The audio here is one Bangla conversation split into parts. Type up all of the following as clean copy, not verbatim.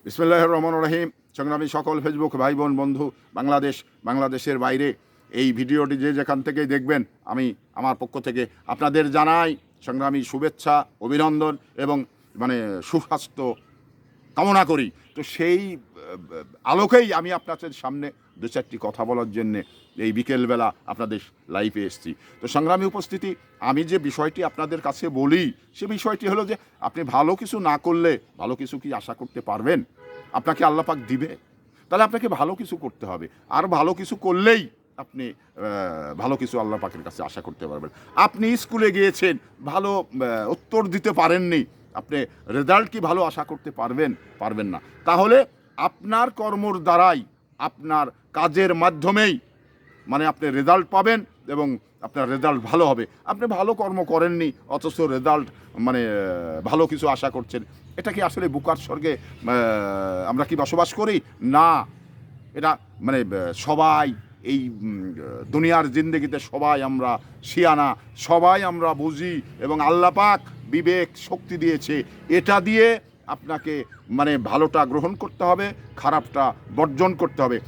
বিসমিল্লাহির রহমানির রহিম। সংগ্রামী সকল ফেসবুক ভাই বোন বন্ধু, বাংলাদেশের বাইরে এই ভিডিওটি যে যেখান থেকেই দেখবেন, আমি আমার পক্ষ থেকে আপনাদের জানাই সংগ্রামী শুভেচ্ছা, অভিনন্দন এবং সুস্বাস্থ্য কামনা করি। তো সেই আলোকেই আমি আপনাদের সামনে দু চারটি কথা বলার জন্যে এই বিকেলবেলা আপনাদের লাইভে এসেছি। তো সংগ্রামী উপস্থিতি, আমি যে বিষয়টি আপনাদের কাছে বলি সে বিষয়টি হলো যে আপনি ভালো কিছু না করলে ভালো কিছু কি আশা করতে পারবেন? আপনাকে আল্লাহ পাক দিবে? তাহলে আপনাকে ভালো কিছু করতে হবে, আর ভালো কিছু করলেই আপনি ভালো কিছু আল্লাহ পাকের কাছে আশা করতে পারবেন। আপনি স্কুলে গিয়েছেন, ভালো উত্তর দিতে পারেননি, আপনি রেজাল্ট কি ভালো আশা করতে পারবেন না। তাহলে আপনার কর্মর দ্বারাই, আপনার কাজের মাধ্যমেই আপনি রেজাল্ট পাবেন এবং আপনার রেজাল্ট ভালো হবে। আপনি ভালো কর্ম করেননি অথচ রেজাল্ট ভালো কিছু আশা করছেন, এটা কি আসলে বুকার স্বর্গে আমরা কি বসবাস করি? না, এটা সবাই এই দুনিয়ার জিন্দেগিতে সবাই আমরা শিয়ানা, সবাই আমরা বুঝি এবং আল্লাহ পাক বিবেক শক্তি দিয়েছে। এটা দিয়ে আপনাকে ভালোটা গ্রহণ করতে হবে, খারাপটা বর্জন করতে হবে।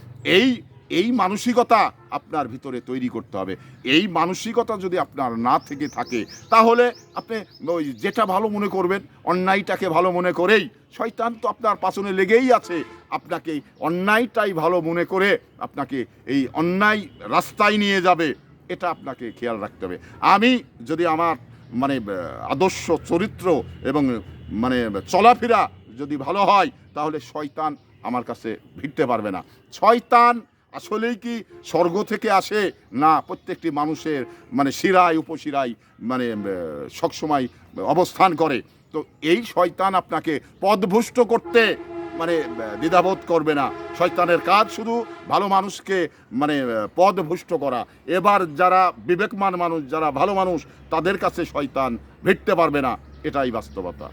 এই মানসিকতা আপনার ভিতরে তৈরি করতে হবে। এই মানসিকতা যদি আপনার না থেকে থাকে, তাহলে আপনি ওই যেটা ভালো মনে করবেন, অন্যায়টাকে ভালো মনে করেই, শয়তান তো আপনার পাছনে লেগেই আছে, আপনাকে অন্যায়টাই ভালো মনে করে আপনাকে এই অন্যায় রাস্তায় নিয়ে যাবে। এটা আপনাকে খেয়াল রাখতে হবে। আমি যদি আমার আদর্শ চরিত্র এবং চলাফেরা যদি ভালো হয়, তাহলে শয়তান আমার কাছে ভিড়তে পারবে না। শয়তান আসলেই কি স্বর্গ থেকে আসে? না, প্রত্যেকটি মানুষের শিরায় উপশিরায় সবসময় অবস্থান করে। তো এই শয়তান আপনাকে পথভ্রষ্ট করতে দ্বিধাবোধ করবে না। শয়তানের কাজ শুধু ভালো মানুষকে পথভ্রষ্ট করা। এবার যারা বিবেকমান মানুষ, যারা ভালো মানুষ, তাদের কাছে শয়তান ভিড়তে পারবে না, এটাই বাস্তবতা।